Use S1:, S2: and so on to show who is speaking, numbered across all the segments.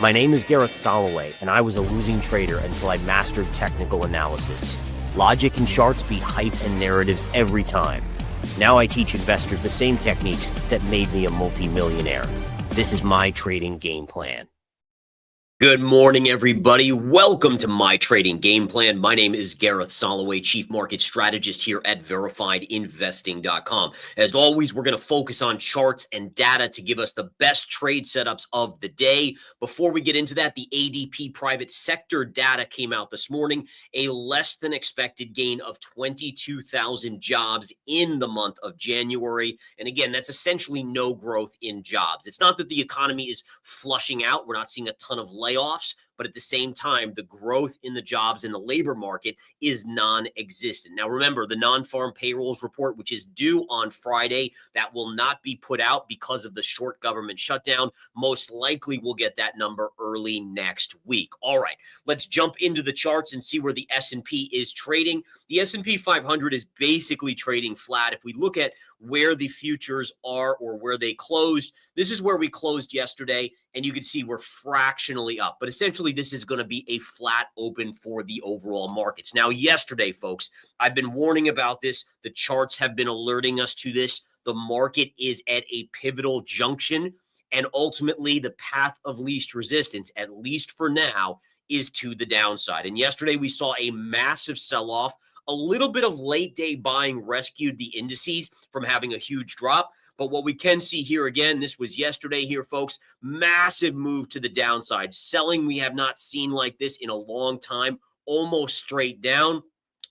S1: My name is Gareth Soloway, and I was a losing trader until I mastered technical analysis. Logic and charts beat hype and narratives every time. Now I teach investors the same techniques that made me a multi-millionaire. This is my trading game plan. Good morning, everybody. Welcome to My Trading Game Plan. My name is Gareth Soloway, Chief Market Strategist here at VerifiedInvesting.com. As always, we're going to focus on charts and data to give us the best trade setups of the day. Before we get into that, the ADP private sector data came out this morning, a less than expected gain of 22,000 jobs in the month of January. And again, that's essentially no growth in jobs. It's not that the economy is flushing out. We're not seeing a ton of layoffs, but at the same time, the growth in the jobs in the labor market is non-existent. Now, remember, the non-farm payrolls report, which is due on Friday, that will not be put out because of the short government shutdown. Most likely we'll get that number early next week. All right, let's jump into the charts and see where the S&P is trading. The S&P 500 is basically trading flat. If we look at where the futures are or where they closed, this is where we closed yesterday, and you can see we're fractionally up. But essentially, this is going to be a flat open for the overall markets. Now, yesterday, folks, I've been warning about this. The charts have been alerting us to this. The market is at a pivotal junction, and ultimately, the path of least resistance, at least for now, is to the downside. And yesterday, we saw a massive sell-off. A little bit of late day buying rescued the indices from having a huge drop. But what we can see here again, this was yesterday here, folks, massive move to the downside. Selling we have not seen like this in a long time, almost straight down.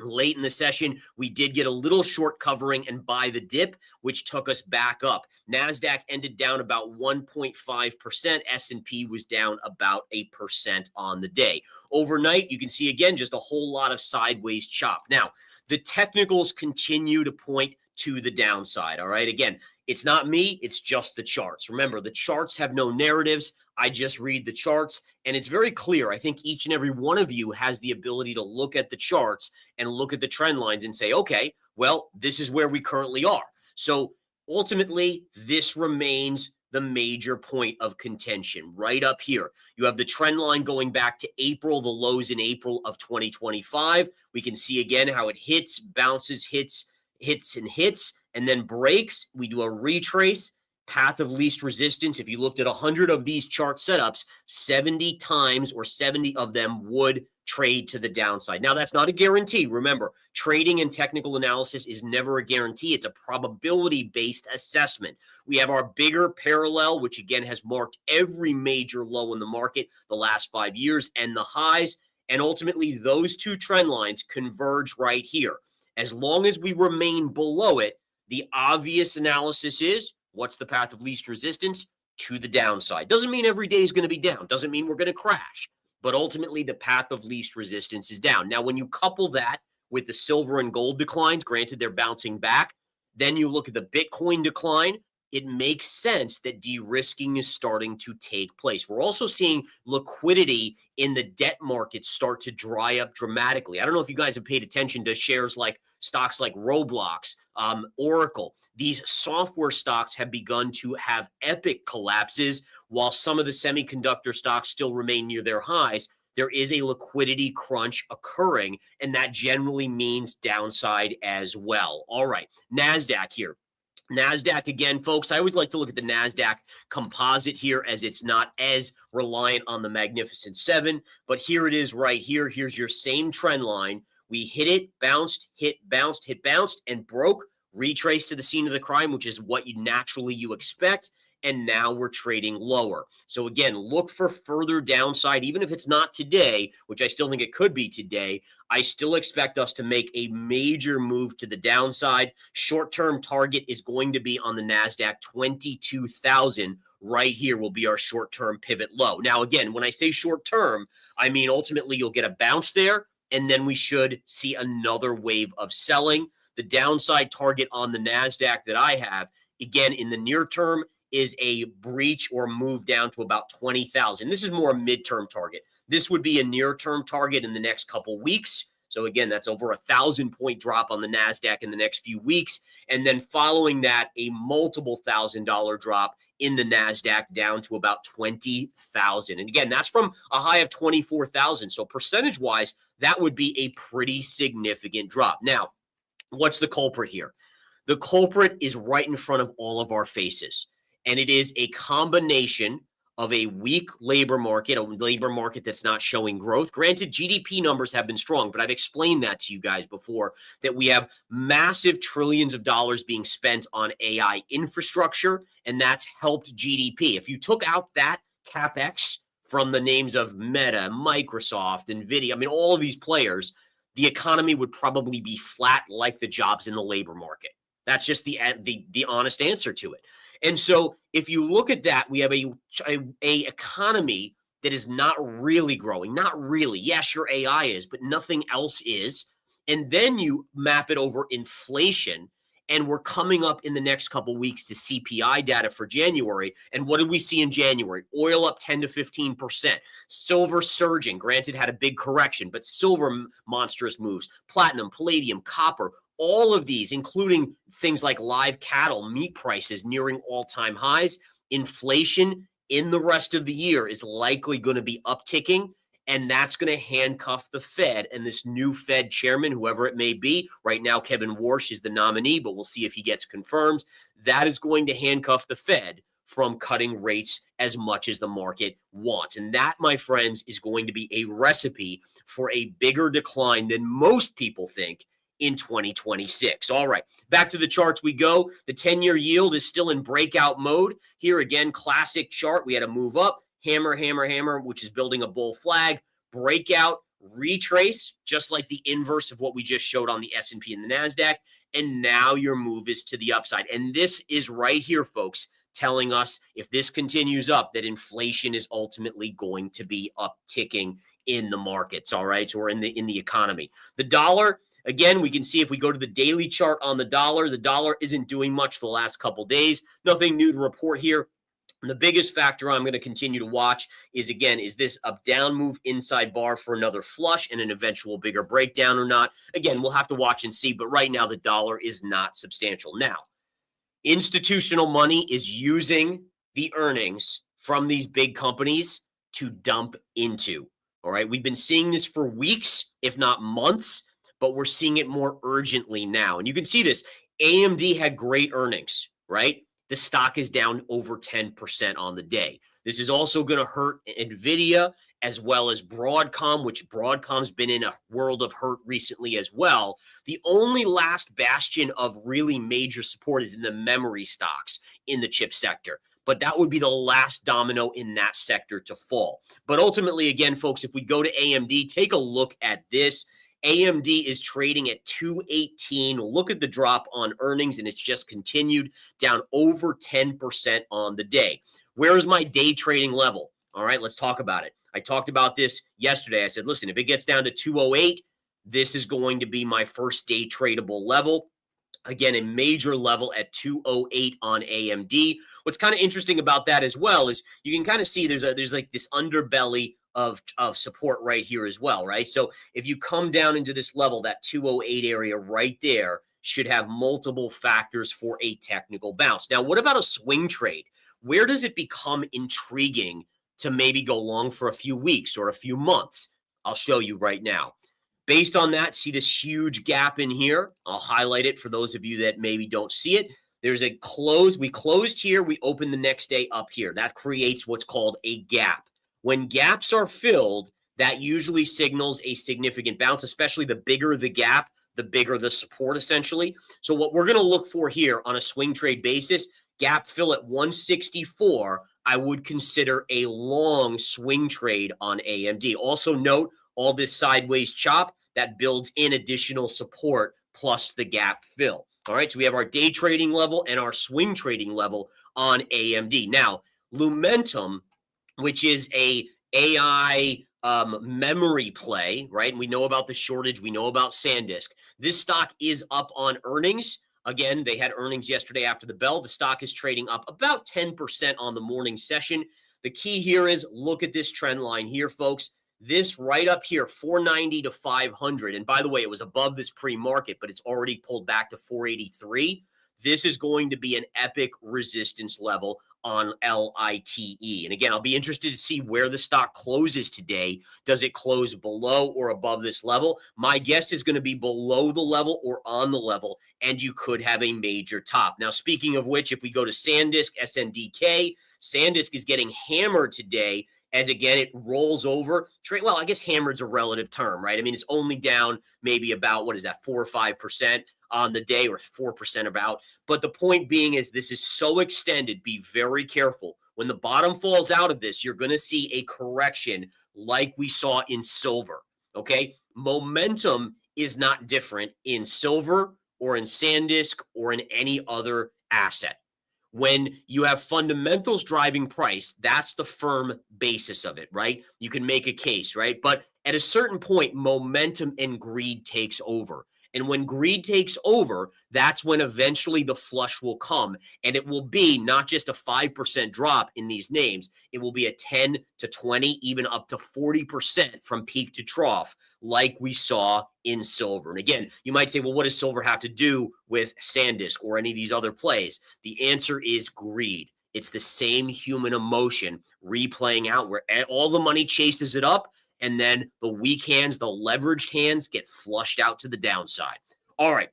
S1: Late in the session, we did get a little short covering and buy the dip, which took us back up. NASDAQ ended down about 1.5%. S&P was down about 8% on the day. Overnight, you can see again just a whole lot of sideways chop. Now, the technicals continue to point to the downside, all right? Again, it's not me, it's just the charts. Remember, the charts have no narratives. I just read the charts, and it's very clear. I think each and every one of you has the ability to look at the charts and look at the trend lines and say, okay, well, this is where we currently are. So ultimately, this remains the major point of contention right up here. You have the trend line going back to April, the lows in April of 2025. We can see again how it hits, bounces, hits, and then breaks. We do a retrace. Path of least resistance. If you looked at 100 of these chart setups, 70 times or 70 of them would trade to the downside. Now, that's not a guarantee. Remember, trading and technical analysis is never a guarantee. It's a probability-based assessment. We have our bigger parallel, which again has marked every major low in the market the last 5 years and the highs. And ultimately, those two trend lines converge right here. As long as we remain below it, the obvious analysis is, what's the path of least resistance? To the downside. Doesn't mean every day is going to be down. Doesn't mean we're going to crash. But ultimately, the path of least resistance is down. Now, when you couple that with the silver and gold declines, granted they're bouncing back, then you look at the Bitcoin decline, it makes sense that de-risking is starting to take place. We're also seeing liquidity in the debt market start to dry up dramatically. I don't know if you guys have paid attention to shares like stocks like Roblox, Oracle. These software stocks have begun to have epic collapses, while some of the semiconductor stocks still remain near their highs. There is a liquidity crunch occurring, and that generally means downside as well. All right, NASDAQ here. NASDAQ again, folks, I always like to look at the NASDAQ Composite here as it's not as reliant on the Magnificent Seven, but here it is right here. Here's your same trend line. We hit it, bounced, hit, bounced, hit, bounced, and broke, retraced to the scene of the crime, which is what you expect. And now we're trading lower. So again, look for further downside, even if it's not today, which I still think it could be today. I still expect us to make a major move to the downside. Short-term target is going to be on the NASDAQ 22,000. Right here will be our short-term pivot low. Now, again, when I say short-term, I mean ultimately you'll get a bounce there, and then we should see another wave of selling. The downside target on the NASDAQ that I have, again, in the near term, is a breach or move down to about 20,000. This is more a midterm target. This would be a near-term target in the next couple weeks. So again, that's over 1,000-point drop on the NASDAQ in the next few weeks. And then following that, a multiple $1,000 drop in the NASDAQ down to about 20,000. And again, that's from a high of 24,000. So percentage-wise, that would be a pretty significant drop. Now, what's the culprit here? The culprit is right in front of all of our faces, and it is a combination of a weak labor market, a labor market that's not showing growth. Granted, GDP numbers have been strong, but I've explained that to you guys before, that we have massive trillions of dollars being spent on AI infrastructure, and that's helped GDP. If you took out that CapEx from the names of Meta, Microsoft, NVIDIA, I mean, all of these players, the economy would probably be flat like the jobs in the labor market. That's just the honest answer to it. And so if you look at that, we have a economy that is not really growing. Not really. Yes, your AI is, but nothing else is. And then you map it over inflation, and we're coming up in the next couple of weeks to CPI data for January. And what did we see in January? Oil up 10 to 15%. Silver surging. Granted, had a big correction, but silver monstrous moves. Platinum, palladium, copper, all of these, including things like live cattle, meat prices nearing all-time highs. Inflation in the rest of the year is likely going to be upticking, and that's going to handcuff the Fed and this new Fed chairman, whoever it may be. Right now, Kevin Warsh is the nominee, but we'll see if he gets confirmed. That is going to handcuff the Fed from cutting rates as much as the market wants. And that, my friends, is going to be a recipe for a bigger decline than most people think in 2026. All right, back to the charts we go. The 10-year yield is still in breakout mode. Here again, classic chart. We had a move up, hammer, hammer, hammer, which is building a bull flag, breakout, retrace, just like the inverse of what we just showed on the S&P and the NASDAQ. And now your move is to the upside. And this is right here, folks, telling us if this continues up, that inflation is ultimately going to be upticking in the markets. All right, so we're in the economy. The dollar, again, we can see if we go to the daily chart on the dollar isn't doing much the last couple days. Nothing new to report here. And the biggest factor I'm going to continue to watch is, again, is this a down move inside bar for another flush and an eventual bigger breakdown or not? Again, we'll have to watch and see, but right now the dollar is not substantial. Now, institutional money is using the earnings from these big companies to dump into. All right, we've been seeing this for weeks, if not months, but we're seeing it more urgently now. And you can see this. AMD had great earnings, right? The stock is down over 10% on the day. This is also going to hurt NVIDIA as well as Broadcom, which Broadcom's been in a world of hurt recently as well. The only last bastion of really major support is in the memory stocks in the chip sector. But that would be the last domino in that sector to fall. But ultimately, again, folks, if we go to AMD, take a look at this. AMD is trading at 218. Look at the drop on earnings, and it's just continued down over 10% on the day. Where is my day trading level? All right, let's talk about it. I talked about this yesterday. I said, listen, if it gets down to 208, this is going to be my first day tradable level. Again, a major level at 208 on AMD. What's kind of interesting about that as well is you can kind of see there's like this underbelly of support right here as well, right? So if you come down into this level, that 208 area right there should have multiple factors for a technical bounce. Now, what about a swing trade? Where does it become intriguing to maybe go long for a few weeks or a few months? I'll show you right now. Based on that, see this huge gap in here? I'll highlight it for those of you that maybe don't see it. There's a close. We closed here. We opened the next day up here. That creates what's called a gap. When gaps are filled, that usually signals a significant bounce, especially the bigger the gap, the bigger the support essentially. So what we're going to look for here on a swing trade basis, gap fill at 164, I would consider a long swing trade on AMD. Also note all this sideways chop that builds in additional support plus the gap fill. All right, so we have our day trading level and our swing trading level on AMD. Now, Lumentum, which is a AI memory play, right? And we know about the shortage. We know about SanDisk. This stock is up on earnings. Again, they had earnings yesterday after the bell. The stock is trading up about 10% on the morning session. The key here is look at this trend line here, folks. This right up here, 490 to 500. And by the way, it was above this pre-market, but it's already pulled back to 483. This is going to be an epic resistance level on LITE. And again, I'll be interested to see where the stock closes today. Does it close below or above this level? My guess is going to be below the level or on the level, and you could have a major top. Now, speaking of which, if we go to SanDisk, SNDK, SanDisk is getting hammered today as, again, it rolls over. Well, I guess hammered's a relative term, right? I mean, it's only down maybe about, 4 or 5% on the day, or 4% about. But the point being is this is so extended. Be very careful. When the bottom falls out of this, you're going to see a correction like we saw in silver, okay? Momentum is not different in silver or in SanDisk or in any other asset. When you have fundamentals driving price, that's the firm basis of it, right? You can make a case, right? But at a certain point, momentum and greed takes over. And when greed takes over, that's when eventually the flush will come. And it will be not just a 5% drop in these names. It will be a 10 to 20, even up to 40% from peak to trough, like we saw in silver. And again, you might say, well, what does silver have to do with SanDisk or any of these other plays? The answer is greed. It's the same human emotion replaying out where all the money chases it up, and then the weak hands, the leveraged hands, get flushed out to the downside. All right.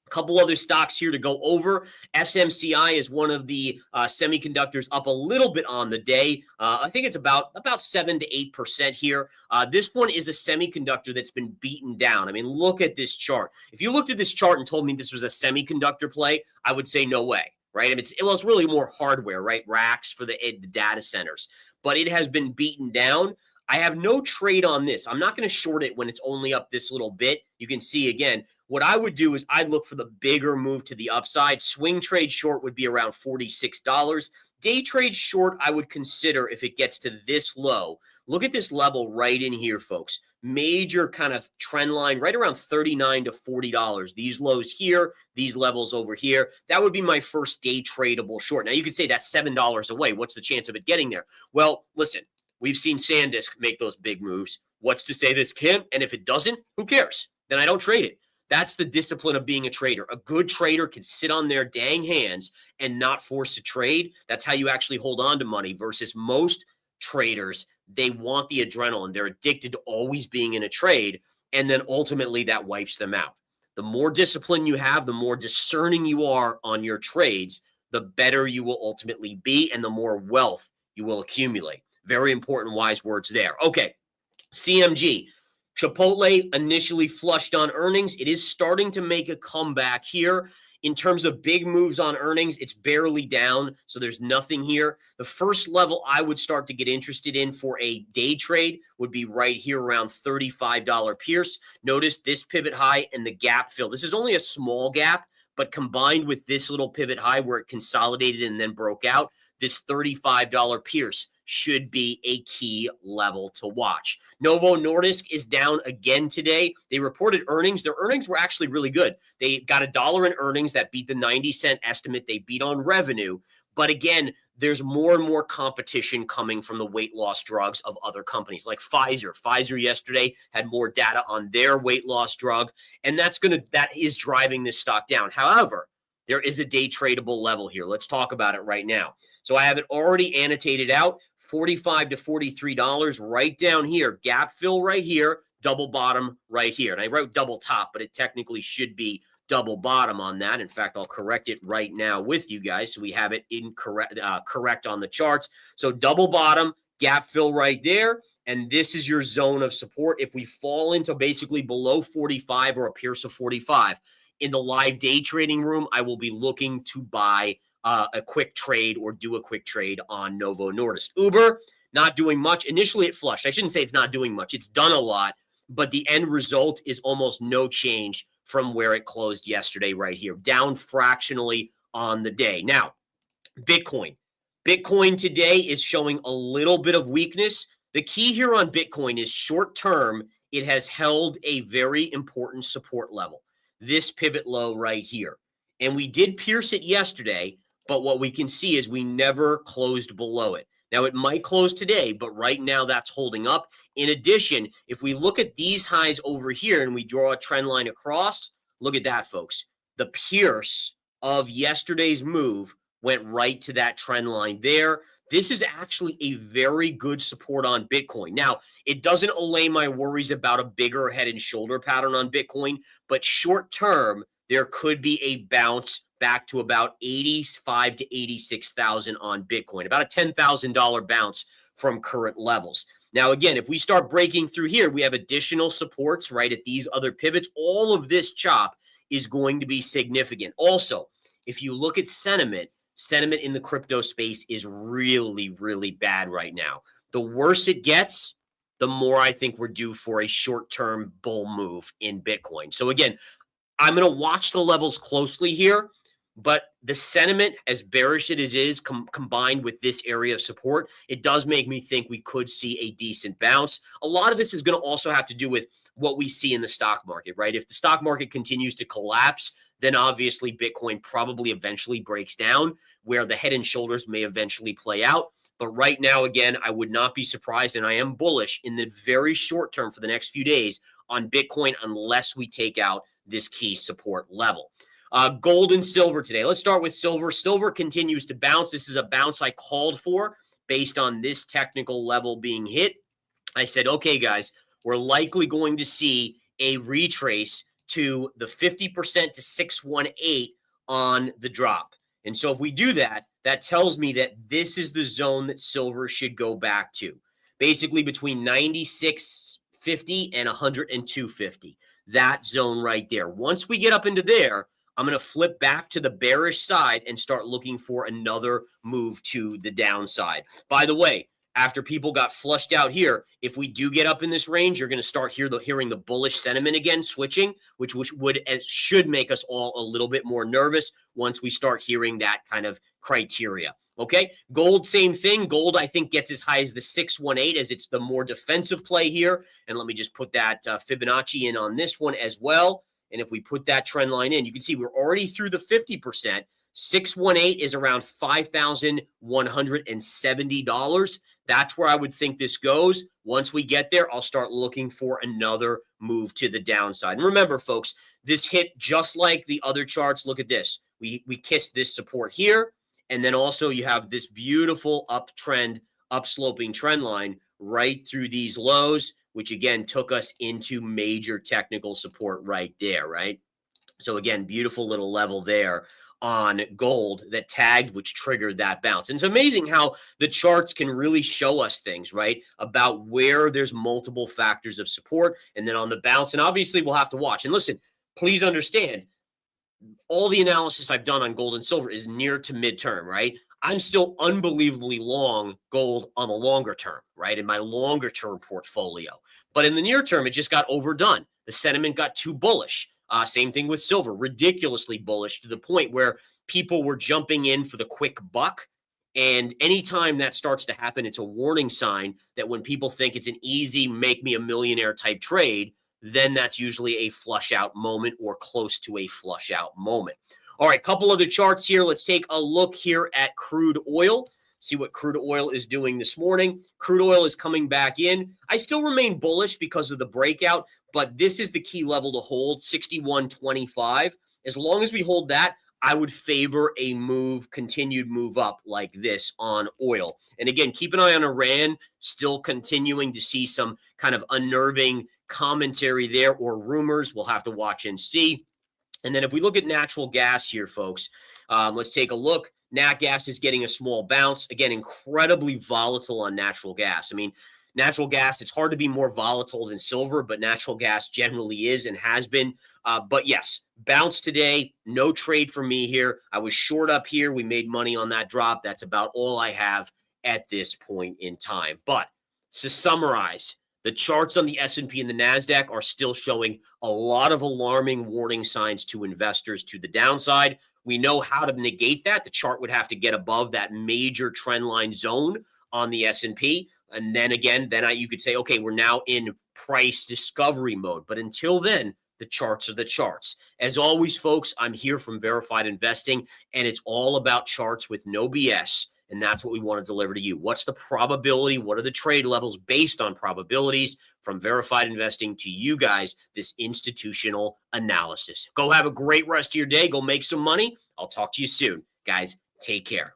S1: A couple other stocks here to go over. SMCI is one of the semiconductors up a little bit on the day. I think it's about 7 to 8% here. This one is a semiconductor that's been beaten down. I mean, look at this chart. If you looked at this chart and told me this was a semiconductor play, I would say no way, right? I mean, it's really more hardware, right? Racks for the data centers. But it has been beaten down. I have no trade on this. I'm not going to short it when it's only up this little bit. You can see, again, what I would do is I'd look for the bigger move to the upside. Swing trade short would be around $46. Day trade short, I would consider if it gets to this low. Look at this level right in here, folks. Major kind of trend line right around $39 to $40. These lows here, these levels over here. That would be my first day tradable short. Now, you could say that's $7 away. What's the chance of it getting there? Well, listen. We've seen SanDisk make those big moves. What's to say this can't? And if it doesn't, who cares? Then I don't trade it. That's the discipline of being a trader. A good trader can sit on their dang hands and not force a trade. That's how you actually hold on to money versus most traders. They want the adrenaline. They're addicted to always being in a trade. And then ultimately that wipes them out. The more discipline you have, the more discerning you are on your trades, the better you will ultimately be and the more wealth you will accumulate. Very important wise words there. Okay, CMG. Chipotle initially flushed on earnings. It is starting to make a comeback here. In terms of big moves on earnings, it's barely down, so there's nothing here. The first level I would start to get interested in for a day trade would be right here around $35 Pierce. Notice this pivot high and the gap fill. This is only a small gap, but combined with this little pivot high where it consolidated and then broke out, this $35 Pierce should be a key level to watch. Novo Nordisk is down again today. They reported earnings. Their earnings were actually really good. They got $1 in earnings that beat the 90-cent estimate. They beat on revenue. But again, there's more and more competition coming from the weight loss drugs of other companies like Pfizer. Pfizer yesterday had more data on their weight loss drug, and that is driving this stock down. However, there is a day tradable level here. Let's talk about it right now. So I have it already annotated out, $45 to $43 right down here. Gap fill right here, double bottom right here. And I wrote double top, but it technically should be double bottom on that. In fact, I'll correct it right now with you guys so we have it correct on the charts. So double bottom, gap fill right there, and this is your zone of support. If we fall into basically below 45 or a pierce of 45, in the live day trading room, I will be looking to buy a quick trade or do a quick trade on Novo Nordisk. Uber, not doing much. Initially, it flushed. I shouldn't say it's not doing much. It's done a lot, but the end result is almost no change from where it closed yesterday right here, down fractionally on the day. Now, Bitcoin. Bitcoin today is showing a little bit of weakness. The key here on Bitcoin is short term, it has held a very important support level, this pivot low right here. And we did pierce it yesterday, but what we can see is we never closed below it. Now, it might close today, but right now that's holding up. In addition, if we look at these highs over here and we draw a trend line across, look at that, folks. The pierce of yesterday's move went right to that trend line there. This is actually a very good support on Bitcoin. Now, it doesn't allay my worries about a bigger head and shoulder pattern on Bitcoin, but short term, there could be a bounce back to about 85 to 86,000 on Bitcoin, about a $10,000 bounce from current levels. Now, again, if we start breaking through here, we have additional supports right at these other pivots. All of this chop is going to be significant. Also, if you look at sentiment in the crypto space is really, really bad right now. The worse it gets, the more I think we're due for a short-term bull move in Bitcoin. So again, I'm going to watch the levels closely here, but the sentiment, as bearish as it is, combined with this area of support, it does make me think we could see a decent bounce. A lot of this is going to also have to do with what we see in the stock market, right? If the stock market continues to collapse, then obviously Bitcoin probably eventually breaks down, where the head and shoulders may eventually play out. But right now, again, I would not be surprised, and I am bullish in the very short term for the next few days on Bitcoin unless we take out this key support level. Gold and silver today. Let's start with silver. Silver continues to bounce. This is a bounce I called for based on this technical level being hit. I said, okay, guys, we're likely going to see a retrace to the 50% to 618 on the drop. And so if we do that, that tells me that this is the zone that silver should go back to, basically between 96.50 and 102.50. That zone right there. Once we get up into there, I'm going to flip back to the bearish side and start looking for another move to the downside. By the way, after people got flushed out here, if we do get up in this range, you're going to start hearing the bullish sentiment again switching, which should make us all a little bit more nervous once we start hearing that kind of criteria. Okay, gold, same thing. Gold, I think, gets as high as the 618 as it's the more defensive play here. And let me just put that Fibonacci in on this one as well. And if we put that trend line in, you can see we're already through the 50%. 618 is around $5,170. That's where I would think this goes. Once we get there, I'll start looking for another move to the downside. And remember, folks, this hit just like the other charts. Look at this. We kissed this support here. And then also you have this beautiful uptrend, upsloping trend line right through these lows, which again took us into major technical support right there, right? So again, beautiful little level there on gold that tagged, which triggered that bounce. And it's amazing how the charts can really show us things, right, about where there's multiple factors of support and then on the bounce. And obviously we'll have to watch. And listen, please understand, all the analysis I've done on gold and silver is near to midterm, right? I'm still unbelievably long gold on the longer term, right, in my longer term portfolio. But in the near term, it just got overdone. The sentiment got too bullish. Same thing with silver, ridiculously bullish to the point where people were jumping in for the quick buck. And anytime that starts to happen, it's a warning sign that when people think it's an easy make me a millionaire type trade, then that's usually a flush out moment or close to a flush out moment. All right, couple other charts here. Let's take a look here at crude oil. See what crude oil is doing this morning. Crude oil is coming back in. I still remain bullish because of the breakout, but this is the key level to hold, 61.25. As long as we hold that, I would favor a continued move up like this on oil. And again, keep an eye on Iran, still continuing to see some kind of unnerving commentary there or rumors. We'll have to watch and see. And then if we look at natural gas here, folks, let's take a look. Nat gas is getting a small bounce. Again, incredibly volatile on natural gas. I mean, natural gas, it's hard to be more volatile than silver, but natural gas generally is and has been. But yes, bounce today, no trade for me here. I was short up here. We made money on that drop. That's about all I have at this point in time. But to summarize, the charts on the S&P and the NASDAQ are still showing a lot of alarming warning signs to investors to the downside. We know how to negate that. The chart would have to get above that major trend line zone on the S&P. And then again, you could say, okay, we're now in price discovery mode. But until then, the charts are the charts. As always, folks, I'm here from Verified Investing, and it's all about charts with no BS. And that's what we want to deliver to you. What's the probability? What are the trade levels based on probabilities from Verified Investing to you guys, this institutional analysis. Go have a great rest of your day. Go make some money. I'll talk to you soon. Guys, Take care.